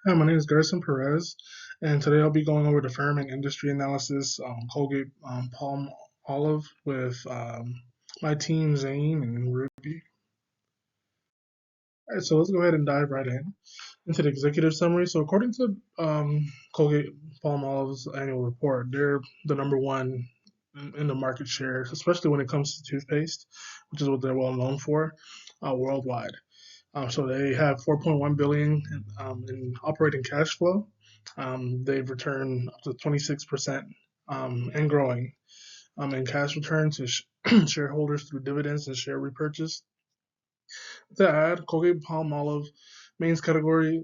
Hi, my name is Garrison Perez, and today I'll be going over the firm and industry analysis, Colgate Palm Olive with my team, Zane and Ruby. All right, so let's go ahead and dive right into the executive summary. So, according to Colgate Palm Olive's annual report, they're the number one in the market share, especially when it comes to toothpaste, which is what they're well known for worldwide. So they have 4.1 billion in operating cash flow. They've returned up to 26% and growing in cash return to shareholders through dividends and share repurchase. To add, Colgate Palmolive main category,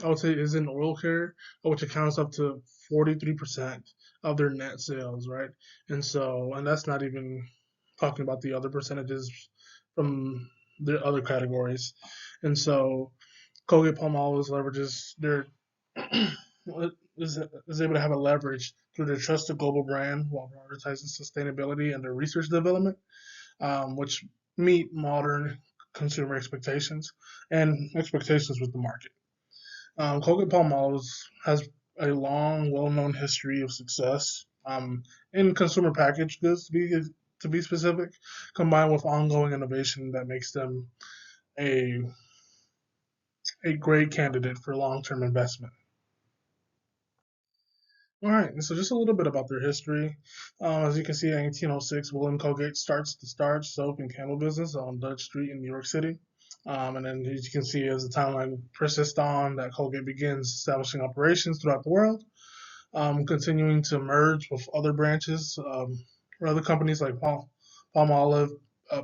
I would say, is in oral care, which accounts up to 43% of their net sales, right? And that's not even talking about the other percentages from the other categories. And so Colgate Palmolive leverages their is able to have a leverage through their trusted global brand while prioritizing sustainability and their research development, which meet modern consumer expectations and expectations with the market. Colgate Palmolive has a long, well-known history of success in consumer packaged goods, to be specific, combined with ongoing innovation that makes them a a great candidate for long-term investment. All right, so just a little bit about their history. As you can see, in 1806, William Colgate starts the starch, soap, and candle business on Dudge Street in New York City. And then, as you can see, as the timeline persists on, that Colgate begins establishing operations throughout the world, continuing to merge with other branches or other companies like Palmolive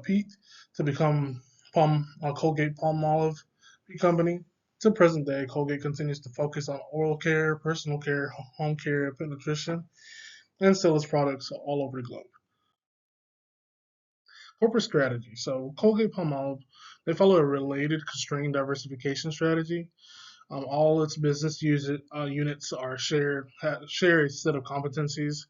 Peak to become Colgate Palmolive Peak Company. To present day, Colgate continues to focus on oral care, personal care, home care, pet nutrition, and sell its products all over the globe. Corporate strategy. So Colgate Palmolive, they follow a related constrained diversification strategy. All its business units are share a set of competencies.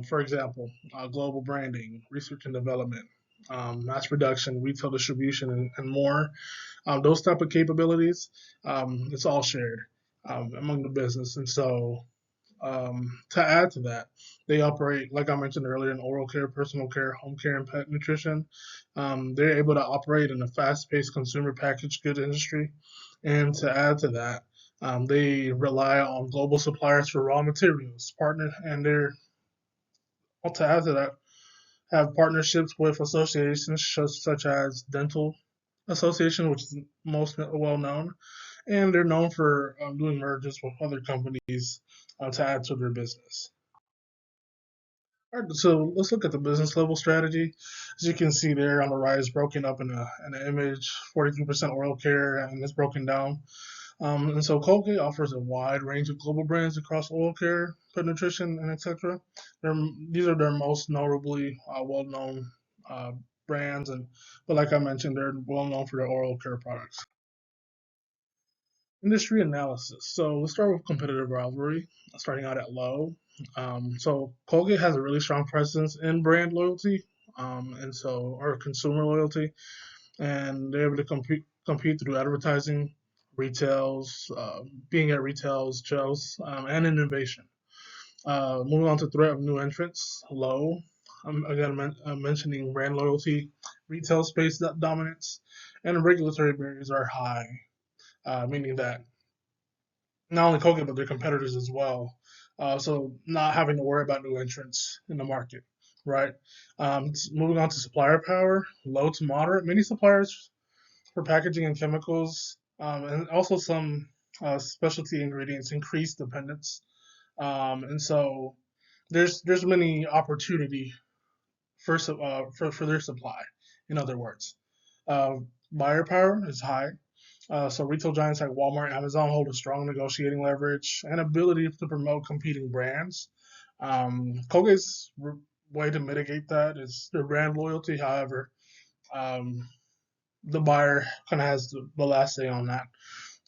For example, global branding, research and development, mass production, retail distribution, and more. Those type of capabilities, it's all shared among the business. And so to add to that, they operate, like I mentioned earlier, in oral care, personal care, home care, and pet nutrition. They're able to operate in a fast-paced consumer packaged good industry. And to add to that, they rely on global suppliers for raw materials, partner, and they're to add to that, have partnerships with associations such as Dental Association, which is most well known, and they're known for doing mergers with other companies to add to their business. All right, so let's look at the business level strategy. As you can see there on the right, it's broken up in an image, 43% oral care, and it's broken down. And so Colgate offers a wide range of global brands across oral care, pet nutrition, and etc. These are their most notably well-known uh, brands, but like I mentioned, they're well known for their oral care products. Industry analysis. So let's start with competitive rivalry, starting out at low. So Colgate has a really strong presence in brand loyalty, or consumer loyalty, and they're able to compete through advertising, retails, being at retails, shelves, and innovation. Moving on to threat of new entrants, low. Mentioning brand loyalty, retail space dominance, and regulatory barriers are high, meaning that not only Colgate but their competitors as well. So not having to worry about new entrants in the market, right? Moving on to supplier power, low to moderate. Many suppliers for packaging and chemicals, and also some specialty ingredients increase dependence. And so there's many opportunity for their supply. In other words, uh, buyer power is high. So retail giants like Walmart and Amazon hold a strong negotiating leverage and ability to promote competing brands. Colgate's way to mitigate that is their brand loyalty. However, um, the buyer kind of has the last say on that.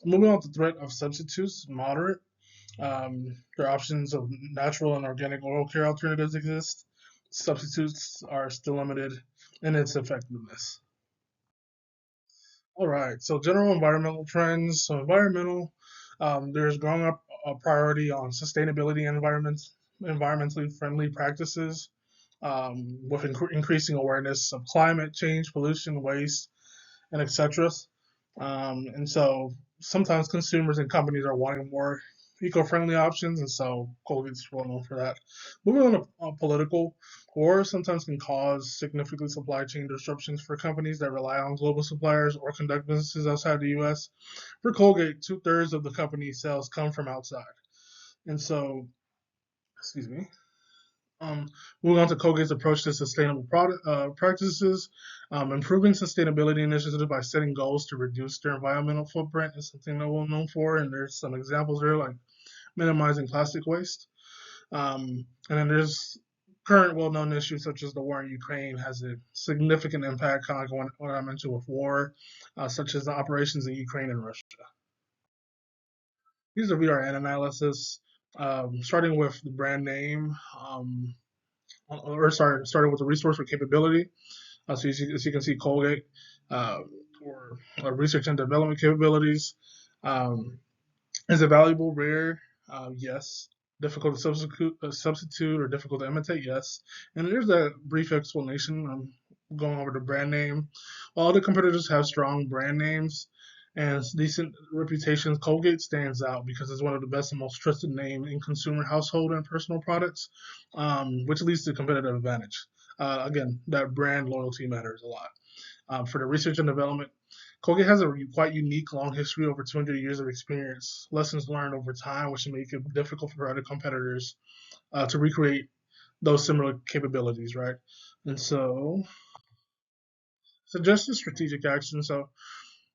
Moving on to threat of substitutes, moderate. Their options of natural and organic oral care alternatives exist. Substitutes are still limited in its effectiveness. All right, so general environmental trends. So environmental There's growing up a priority on sustainability and environmentally friendly practices, with increasing awareness of climate change, pollution, waste, and etc. And so sometimes consumers and companies are wanting more eco-friendly options, and so Colgate's well known for that. Moving on to political, war sometimes can cause significant supply chain disruptions for companies that rely on global suppliers or conduct businesses outside the U.S. For Colgate, two-thirds of the company's sales come from outside, and so, excuse me. Um, Moving on to Colgate's approach to sustainable product practices, improving sustainability initiatives by setting goals to reduce their environmental footprint is something they're well known for, and there's some examples there like minimizing plastic waste. And then there's current well-known issues such as the war in Ukraine has a significant impact, kind of like what I mentioned with war, such as the operations in Ukraine and Russia. These are VRN analysis, starting with the brand name. Or sorry, starting with the resource or capability. So as you can see, Colgate, uh, or research and development capabilities. Um, is it valuable, rare? Yes. Difficult to substitute or difficult to imitate? Yes. And there's that brief explanation. Going over the brand name. All the competitors have strong brand names and decent reputations. Colgate stands out because it's one of the best and most trusted names in consumer household and personal products, which leads to competitive advantage. Again, that brand loyalty matters a lot. For the research and development, Colgate has a quite unique long history, over 200 years of experience, lessons learned over time, which make it difficult for other competitors to recreate those similar capabilities, right? And so, suggested strategic action. So,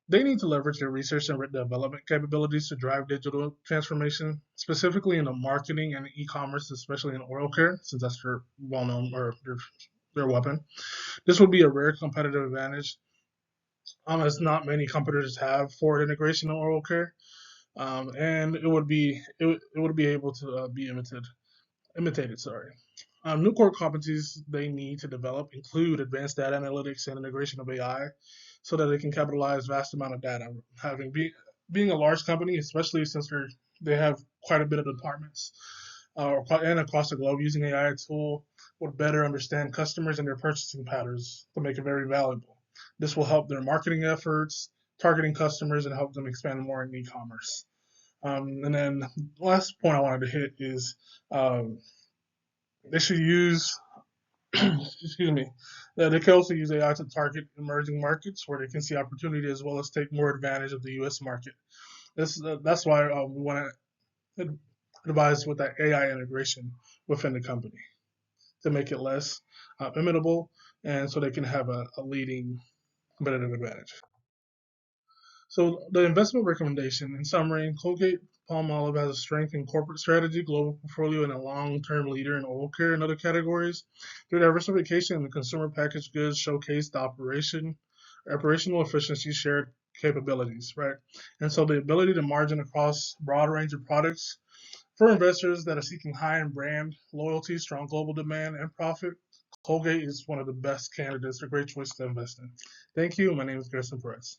they need to leverage their research and development capabilities to drive digital transformation, specifically in the marketing and e-commerce, especially in oral care, since that's their well-known or their weapon. This would be a rare competitive advantage, as not many competitors have forward integration in oral care, and it would be able to be imitated. Sorry. New core competencies they need to develop include advanced data analytics and integration of AI, so that they can capitalize vast amount of data. Being a large company, especially since they have quite a bit of departments, and across the globe, using AI tool would better understand customers and their purchasing patterns to make it very valuable. This will help their marketing efforts, targeting customers, and help them expand more in e-commerce. And then the last point I wanted to hit is, um, they should use, excuse me, they can also use AI to target emerging markets where they can see opportunity as well as take more advantage of the U.S. market. That's why we want to advise with that AI integration within the company to make it less imitable, and so they can have a leading competitive advantage. So the investment recommendation, in summary, Colgate Palmolive has a strength in corporate strategy, global portfolio, and a long-term leader in oral care and other categories. Their diversification in the consumer packaged goods showcase the operational efficiency, shared capabilities, right? And so the ability to margin across a broad range of products for investors that are seeking high-end brand loyalty, strong global demand, and profit. Colgate is one of the best candidates, a great choice to invest in. Thank you. My name is Gerson Perez.